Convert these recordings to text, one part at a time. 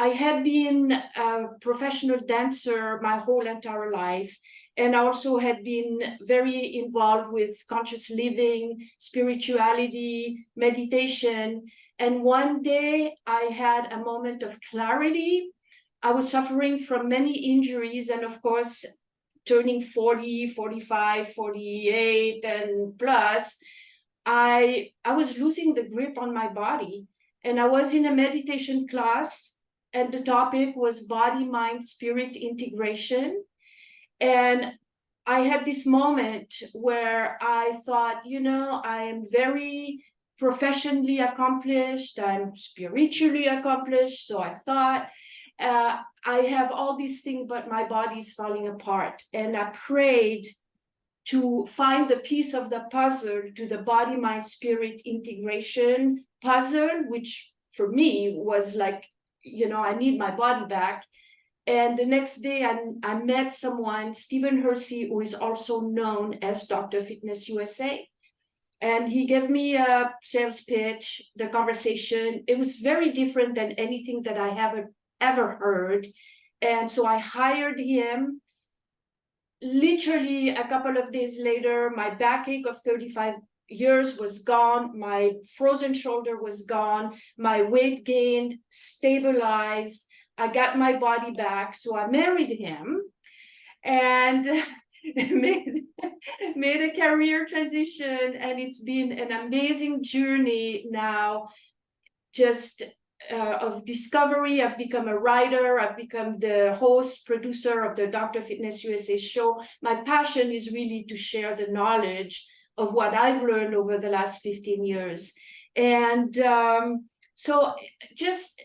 I had been a professional dancer my whole entire life, and also had been very involved with conscious living, spirituality, meditation. And one day I had a moment of clarity. I was suffering from many injuries, and of course, turning 40, 45, 48, and plus, I was losing the grip on my body. And I was in a meditation class, and the topic was body, mind, spirit integration. And I had this moment where I thought, I am very professionally accomplished, I'm spiritually accomplished. So I thought, I have all these things, but my body's falling apart. And I prayed to find the piece of the puzzle to the body, mind, spirit integration puzzle, which for me was like, I need my body back. And the next day I met someone, Stephen Hersey, who is also known as DrFitnessUSA. And he gave me a sales pitch, the conversation. It was very different than anything that I have ever heard. And so I hired him. Literally a couple of days later, my backache of 35 years was gone. My frozen shoulder was gone. My weight gained, stabilized. I got my body back. So I married him and made a career transition. And it's been an amazing journey now, just of discovery. I've become a writer. I've become the host, producer of the Dr. Fitness USA show. My passion is really to share the knowledge of what I've learned over the last 15 years. And so just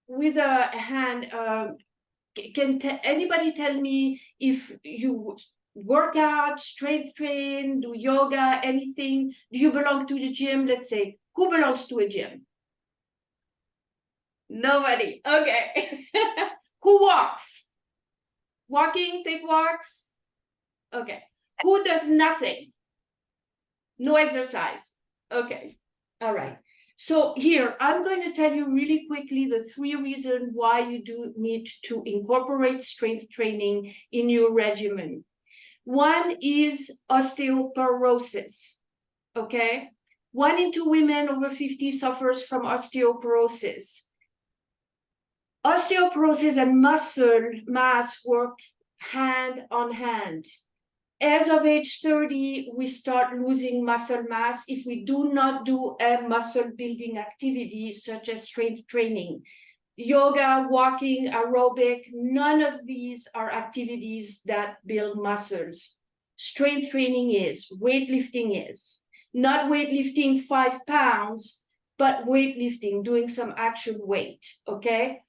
with a hand, can anybody tell me if you work out, strength train, do yoga, anything? Do you belong to the gym? Let's say, who belongs to a gym? Nobody. Okay. Who walks? Walking, take walks? Okay. Who does nothing? No exercise. Okay. All right. So here, I'm going to tell you really quickly the 3 reasons why you do need to incorporate strength training in your regimen. One is osteoporosis. Okay. 1 in 2 women over 50 suffers from osteoporosis. Osteoporosis and muscle mass work hand on hand. As of age 30, we start losing muscle mass if we do not do a muscle building activity such as strength training. Yoga, walking, aerobic, none of these are activities that build muscles. Strength training is, weightlifting is. Not weightlifting 5 pounds, but weightlifting, doing some actual weight, okay?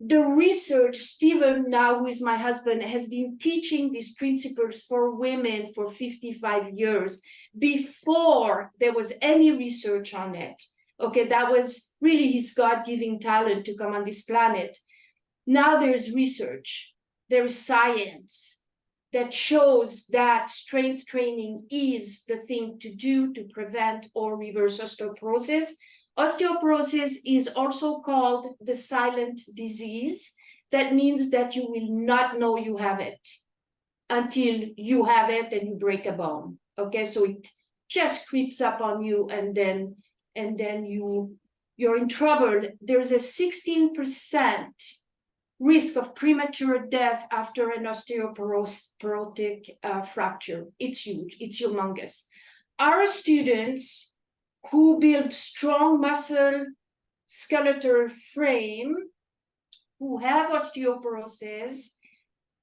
The research, Stephen, now who is my husband, has been teaching these principles for women for 55 years before there was any research on it. Okay, that was really his God-given talent to come on this planet. Now there's research, there is science that shows that strength training is the thing to do to prevent or reverse osteoporosis. Osteoporosis is also called the silent disease. That means that you will not know you have it until you have it and you break a bone. Okay, so it just creeps up on you, and then you're in trouble. There's a 16% risk of premature death after an osteoporotic fracture. It's huge, it's humongous. Our students who build strong muscle skeletal frame, who have osteoporosis,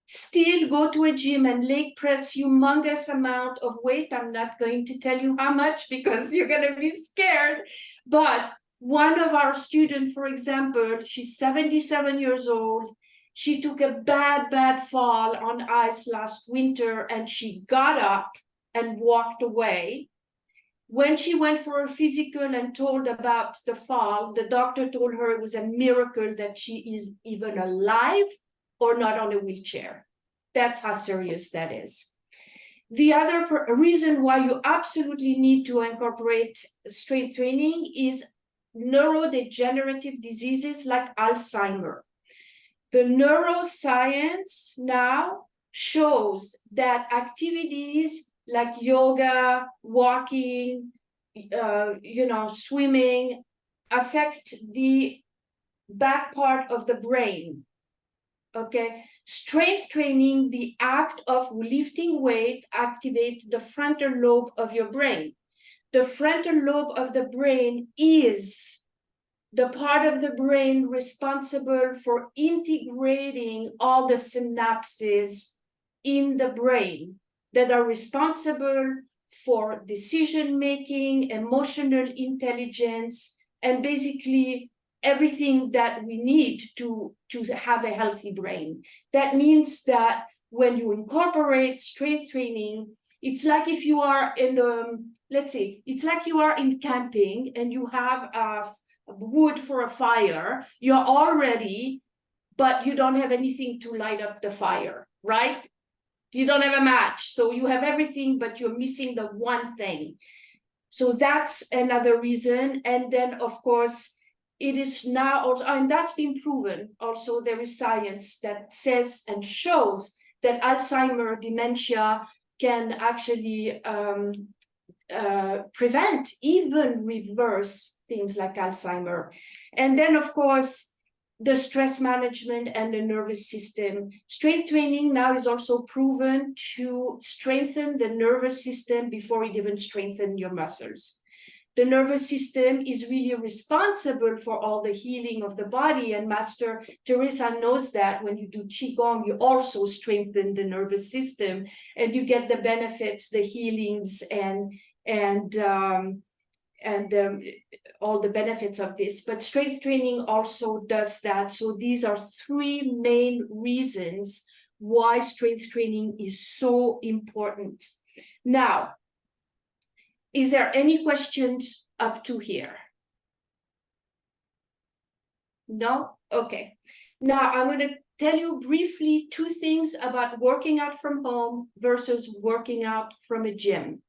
still go to a gym and leg press humongous amount of weight. I'm not going to tell you how much because you're going to be scared. But one of our students, for example, she's 77 years old. She took a bad fall on ice last winter, and she got up and walked away. When she went for a physical and told about the fall, the doctor told her it was a miracle that she is even alive or not on a wheelchair. That's how serious that is. The other reason why you absolutely need to incorporate strength training is neurodegenerative diseases like Alzheimer's. The neuroscience now shows that activities like yoga, walking, swimming affect the back part of the brain. Okay, strength training, the act of lifting weight, activate the frontal lobe of your brain. The frontal lobe of the brain is the part of the brain responsible for integrating all the synapses in the brain that are responsible for decision-making, emotional intelligence, and basically everything that we need to have a healthy brain. That means that when you incorporate strength training, it's like if you are in let's say, it's like you are in camping and you have wood for a fire, you're all ready, but you don't have anything to light up the fire, right? You don't have a match, so you have everything, but you're missing the one thing. So that's another reason. And then, of course, it is now also, and that's been proven also, there is science that says and shows that Alzheimer's dementia can actually prevent, even reverse things like Alzheimer's. And then, of course, the stress management and the nervous system. Strength training now is also proven to strengthen the nervous system before it even strengthens your muscles. The nervous system is really responsible for all the healing of the body, and Master Teresa knows that when you do Qigong, you also strengthen the nervous system, and you get the benefits, the healings, and all the benefits of this. But strength training also does that. So these are three main reasons why strength training is so important. Now, is there any questions up to here? No? Okay. Now I'm going to tell you briefly two things about working out from home versus working out from a gym.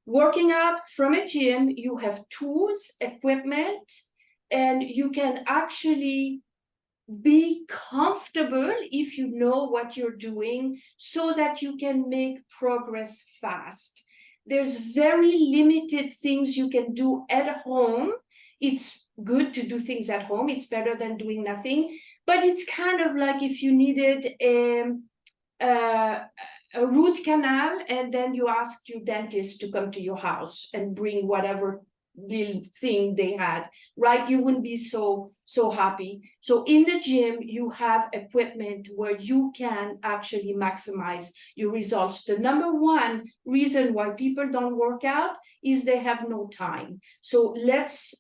Working out from a gym, you have tools, equipment, and you can actually be comfortable if you know what you're doing so that you can make progress fast. There's very limited things you can do at home. It's good to do things at home. It's better than doing nothing. But it's kind of like if you needed a root canal and then you asked your dentist to come to your house and bring whatever little thing they had, right? You wouldn't be so happy. So in the gym, you have equipment where you can actually maximize your results. The number one reason why people don't work out is they have no time. So let's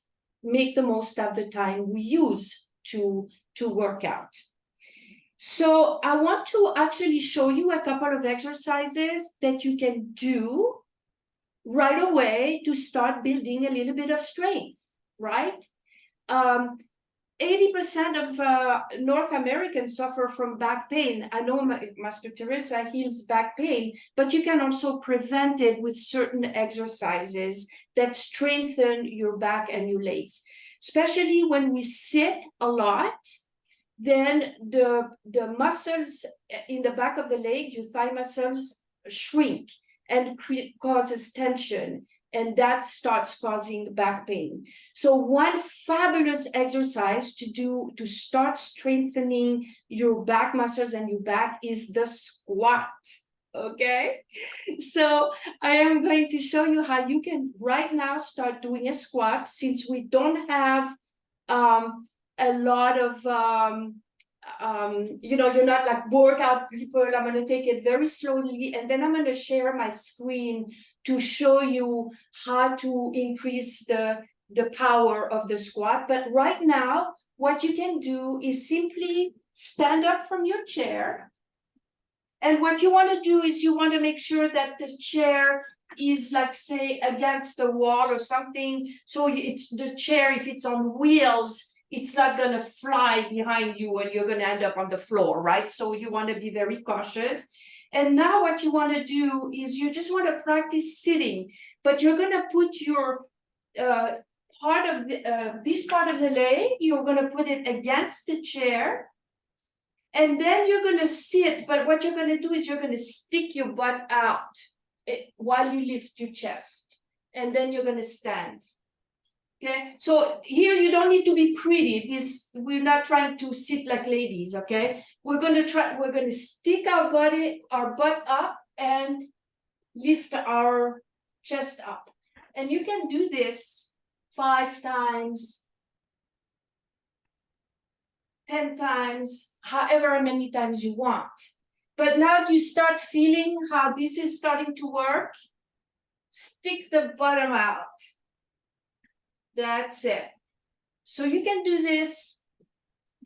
make the most of the time we use to work out. So I want to actually show you a couple of exercises that you can do right away to start building a little bit of strength, right? 80% of North Americans suffer from back pain. I know Master Teresa heals back pain, but you can also prevent it with certain exercises that strengthen your back and your legs. Especially when we sit a lot, then the muscles in the back of the leg, your thigh muscles, shrink and causes tension, and that starts causing back pain. So one fabulous exercise to do to start strengthening your back muscles and your back is the squat. Okay, so I am going to show you how you can right now start doing a squat, since we don't have a lot of you're not like workout people. I'm going to take it very slowly, and then I'm going to share my screen to show you how to increase the power of the squat. But right now, what you can do is simply stand up from your chair. And what you want to do is you want to make sure that the chair is, like, say, against the wall or something. So it's the chair, if it's on wheels, it's not going to fly behind you and you're going to end up on the floor, right? So you want to be very cautious. And now what you want to do is you just want to practice sitting, but you're going to put your part of this part of the leg, you're going to put it against the chair. And then you're going to sit, but what you're going to do is you're going to stick your butt out while you lift your chest. And then you're going to stand. Okay, so here you don't need to be pretty. We're not trying to sit like ladies, okay? We're going to stick our butt up and lift our chest up. And you can do this 5 times, 10 times, however many times you want. But now you start feeling how this is starting to work. Stick the bottom out. That's it. So you can do this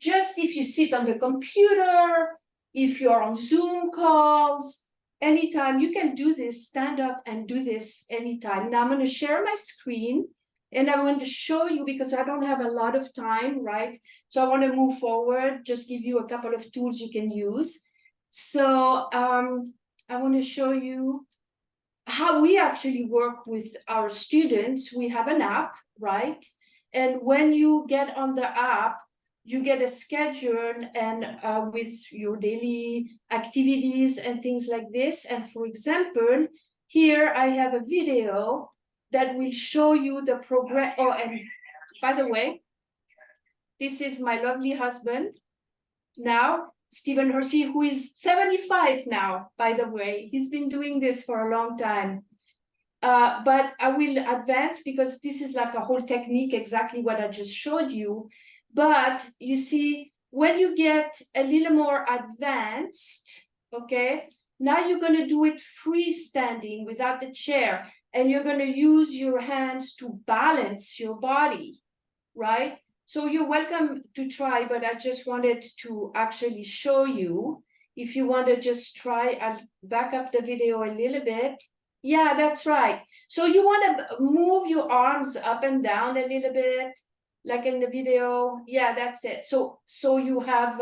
just if you sit on the computer, if you're on Zoom calls, anytime. You can do this, stand up and do this anytime. Now I'm going to share my screen and I'm going to show you, because I don't have a lot of time, right? So I want to move forward, just give you a couple of tools you can use. So I want to show you how we actually work with our students. We have an app, right? And when you get on the app, you get a schedule and with your daily activities and things like this. And for example, here I have a video that will show you the progress. Oh, and by the way, this is my lovely husband now, Stephen Hersey, who is 75 now, by the way. He's been doing this for a long time. But I will advance because this is like a whole technique, exactly what I just showed you. But you see, when you get a little more advanced, okay, now you're going to do it freestanding without the chair. And you're going to use your hands to balance your body, right? So you're welcome to try, but I just wanted to actually show you. If you want to just try, I'll back up the video a little bit. Yeah, that's right. So you want to move your arms up and down a little bit, like in the video. Yeah, that's it. So you have,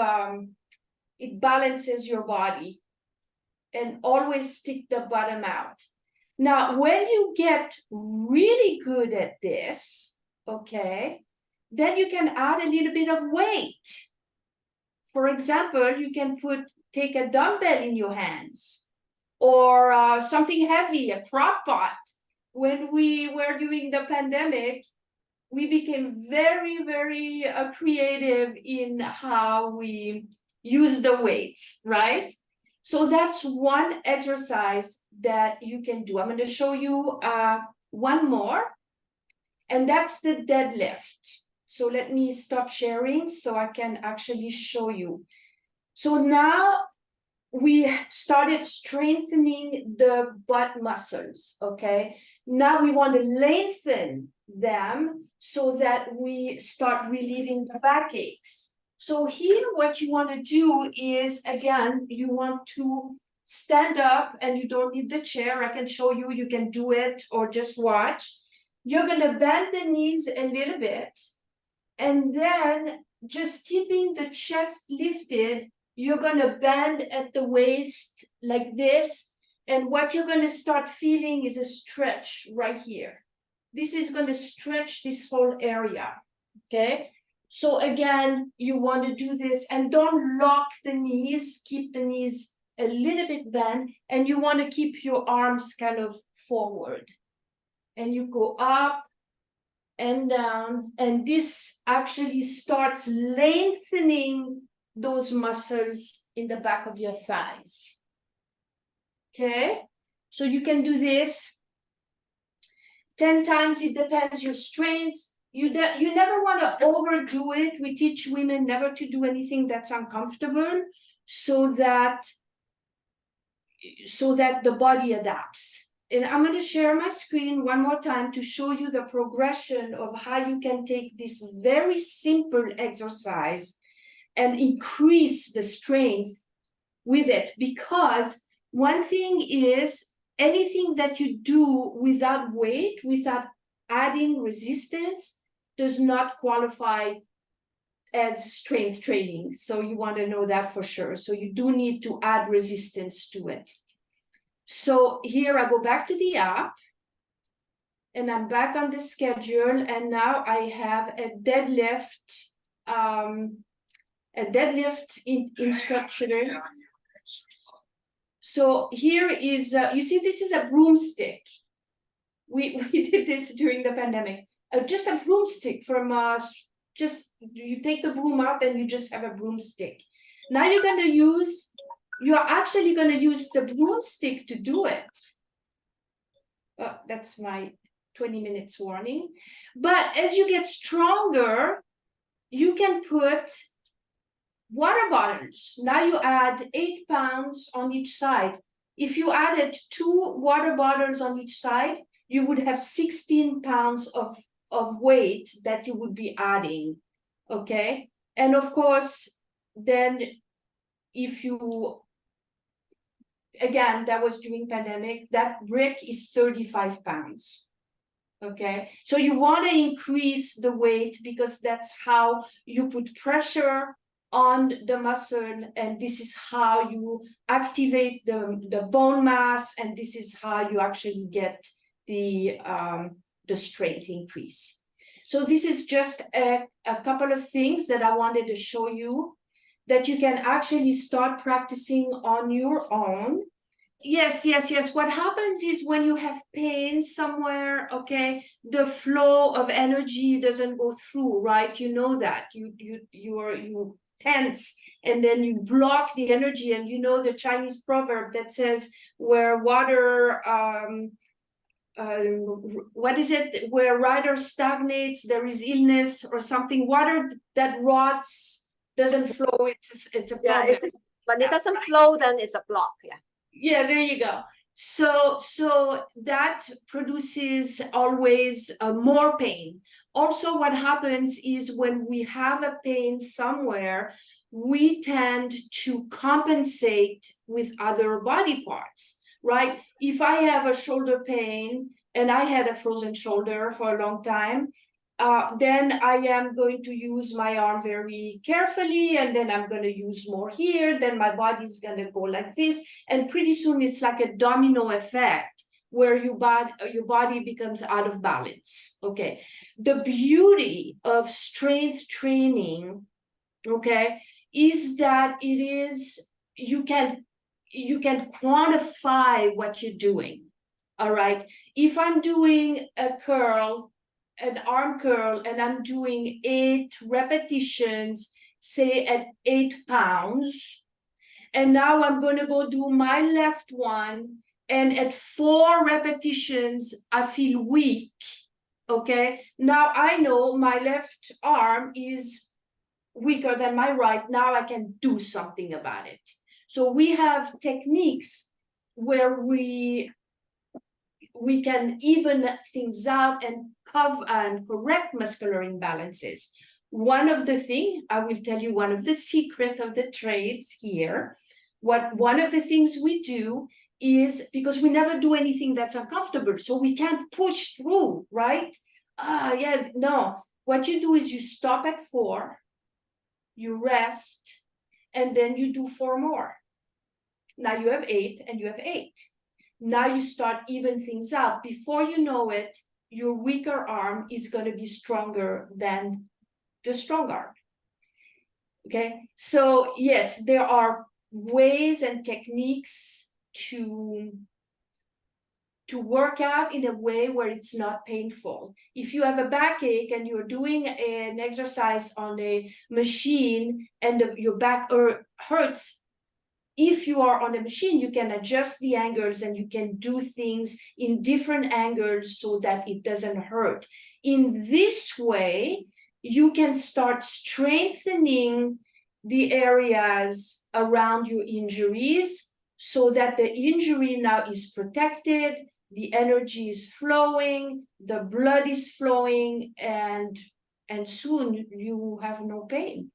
it balances your body, and always stick the bottom out. Now, when you get really good at this, okay, then you can add a little bit of weight. For example, you can take a dumbbell in your hands, or something heavy, a crock pot. When we were doing the pandemic, we became very, very creative in how we use the weights, right? So that's one exercise that you can do. I'm going to show you one more, and that's the deadlift. So let me stop sharing so I can actually show you. So now we started strengthening the butt muscles, okay? Now we want to lengthen them so that we start relieving the backaches. So here what you want to do is, again, you want to stand up, and you don't need the chair. I can show you, you can do it or just watch. You're going to bend the knees a little bit, and then just keeping the chest lifted, you're going to bend at the waist like this. And what you're going to start feeling is a stretch right here. This is going to stretch this whole area, okay? So again, you want to do this, and don't lock the knees. Keep the knees a little bit bent, and you want to keep your arms kind of forward. And you go up and down, and this actually starts lengthening those muscles in the back of your thighs. Okay, so you can do this 10 times. It depends your strength. You never want to overdo it. We teach women never to do anything that's uncomfortable, so that the body adapts. And I'm going to share my screen one more time to show you the progression of how you can take this very simple exercise and increase the strength with it. Because one thing is, anything that you do without weight, without adding resistance, does not qualify as strength training. So you want to know that for sure. So you do need to add resistance to it. So here I go back to the app. and I'm back on the schedule, and now I have a deadlift instructor. So here is, you see, this is a broomstick. We did this during the pandemic. Just a broomstick from just you take the broom out and you just have a broomstick. Now you're actually gonna use the broomstick to do it. That's my 20 minutes warning. But as you get stronger, you can put water bottles. Now you add 8 pounds on each side. If you added 2 water bottles on each side, you would have 16 pounds of weight that you would be adding, okay? And of course, then if you, again, that was during pandemic, that brick is 35 pounds, okay? So you want to increase the weight because that's how you put pressure on the muscle, and this is how you activate the bone mass, and this is how you actually get the strength increase. So this is just a couple of things that I wanted to show you that you can actually start practicing on your own. Yes. What happens is when you have pain somewhere, okay, the flow of energy doesn't go through, right? You know that. You tense, and then you block the energy. And you know the Chinese proverb that says where water what is it, where water stagnates there is illness or something. Water that rots doesn't flow, it's a problem. When it doesn't flow, then it's a block. Yeah, there you go. So that produces always more pain. Also, what happens is when we have a pain somewhere, we tend to compensate with other body parts, right? If I have a shoulder pain, and I had a frozen shoulder for a long time, then I am going to use my arm very carefully, and then I'm going to use more here, then my body's going to go like this, and pretty soon it's like a domino effect where your body becomes out of balance, okay? The beauty of strength training, okay, is that you can quantify what you're doing, all right? If I'm doing a curl, an arm curl, and I'm doing 8 repetitions, say at 8 pounds, and now I'm going to go do my left one, and at 4 repetitions, I feel weak, okay? Now I know my left arm is weaker than my right. Now I can do something about it. So we have techniques where we can even things out and cover and correct muscular imbalances. One of the things, I will tell you one of the secret of the trades here. One of the things we do is, because we never do anything that's uncomfortable, so we can't push through, right? No. What you do is you stop at 4, you rest, and then you do 4 more. Now you have 8, and you have 8. Now you start even things out. Before you know it, your weaker arm is going to be stronger than the strong arm. Okay, so yes, there are ways and techniques to work out in a way where it's not painful. If you have a backache and you're doing an exercise on a machine and your back hurts, if you are on a machine, you can adjust the angles and you can do things in different angles so that it doesn't hurt. In this way, you can start strengthening the areas around your injuries so that the injury now is protected, the energy is flowing, the blood is flowing, and soon you have no pain.